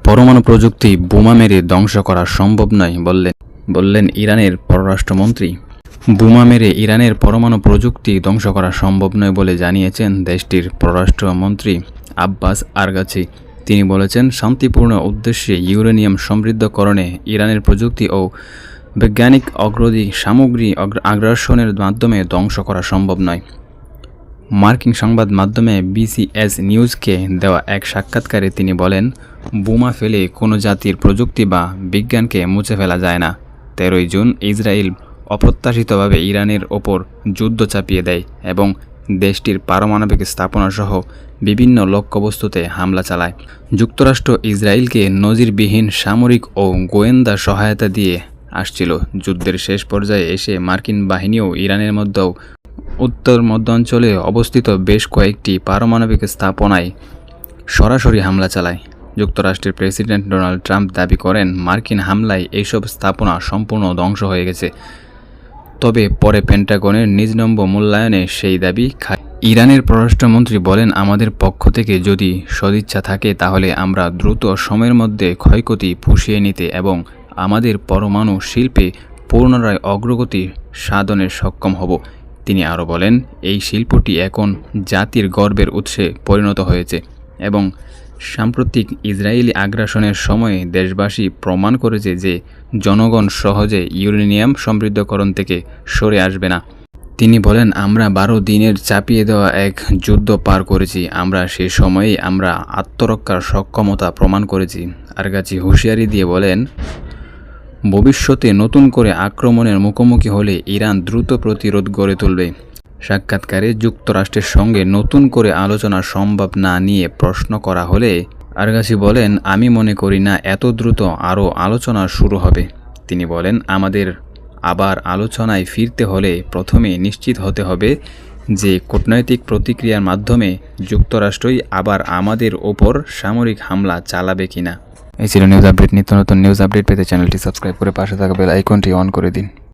পরমাণু প্রযুক্তি বোমা মেরে ধ্বংস করা সম্ভব নয় বললেন ইরানের পররাষ্ট্রমন্ত্রী। বোমা মেরে ইরানের পরমাণু প্রযুক্তি ধ্বংস করা সম্ভব নয় বলে জানিয়েছেন দেশটির পররাষ্ট্রমন্ত্রী আব্বাস আরগাচি। তিনি বলেছেন, শান্তিপূর্ণ উদ্দেশ্যে ইউরেনিয়াম সমৃদ্ধকরণে ইরানের প্রযুক্তি ও বৈজ্ঞানিক অগ্রগতি সামগ্রী আগ্রাসনের মাধ্যমে ধ্বংস করা সম্ভব নয়। মার্কিন সংবাদ মাধ্যমে বিসিএস নিউজকে দেওয়া এক সাক্ষাৎকারে তিনি বলেন, বোমা ফেলে কোনো জাতির প্রযুক্তি বা বিজ্ঞানকে মুছে ফেলা যায় না। 13ই জুন ইসরায়েল অপ্রত্যাশিতভাবে ইরানের ওপর যুদ্ধ চাপিয়ে দেয় এবং দেশটির পারমাণবিক স্থাপনাসহ বিভিন্ন লক্ষ্যবস্তুতে হামলা চালায়। যুক্তরাষ্ট্র ইসরায়েলকে নজিরবিহীন সামরিক ও গোয়েন্দা সহায়তা দিয়ে আসছিল। যুদ্ধের শেষ পর্যায়ে এসে মার্কিন বাহিনীও ইরানের মধ্যেও উত্তর মধ্যাঞ্চলে অবস্থিত বেশ কয়েকটি পারমাণবিক স্থাপনায় সরাসরি হামলা চালায়। যুক্তরাষ্ট্রের প্রেসিডেন্ট ডোনাল্ড ট্রাম্প দাবি করেন, মার্কিন হামলায় এইসব স্থাপনা সম্পূর্ণ ধ্বংস হয়ে গেছে। তবে পরে পেন্টাগনের নিজ নম্বর মূল্যায়নে সেই দাবি খায়। ইরানের পররাষ্ট্রমন্ত্রী বলেন, আমাদের পক্ষ থেকে যদি সদিচ্ছা থাকে তাহলে আমরা দ্রুত সময়ের মধ্যে ক্ষয়ক্ষতি পুষিয়ে নিতে এবং আমাদের পরমাণু শিল্পে পুনরায় অগ্রগতি সাধনে সক্ষম হব। তিনি আরও বলেন, এই শিল্পটি এখন জাতির গর্বের উৎসে পরিণত হয়েছে এবং সাম্প্রতিক ইসরায়েলি আগ্রাসনের সময়ে দেশবাসী প্রমাণ করেছে যে জনগণ সহজে ইউরেনিয়াম সমৃদ্ধকরণ থেকে সরে আসবে না। তিনি বলেন, আমরা 12 দিনের চাপিয়ে দেওয়া এক যুদ্ধ পার করেছি। আমরা সে সময়েই আমরা আত্মরক্ষার সক্ষমতা প্রমাণ করেছি। আরগাচি হুঁশিয়ারি দিয়ে বলেন, ভবিষ্যতে নতুন করে আক্রমণের মুখোমুখি হলে ইরান দ্রুত প্রতিরোধ গড়ে তুলবে। সাক্ষাৎকারে যুক্তরাষ্ট্রের সঙ্গে নতুন করে আলোচনা সম্ভব না নিয়ে প্রশ্ন করা হলে আরগাচি বলেন, আমি মনে করি না এত দ্রুত আরও আলোচনা শুরু হবে। তিনি বলেন, আমাদের আবার আলোচনায় ফিরতে হলে প্রথমে নিশ্চিত হতে হবে যে কূটনৈতিক প্রতিক্রিয়ার মাধ্যমে যুক্তরাষ্ট্রই আবার আমাদের ওপর সামরিক হামলা চালাবে কিনা। এই ছিল নিউজ আপডেট। নিত্য নতুন নিউজ আপডেট পেতে চ্যানেলটি সাবস্ক্রাইব করে পাশে থাকা বেল আইকনটি অন করে দিন।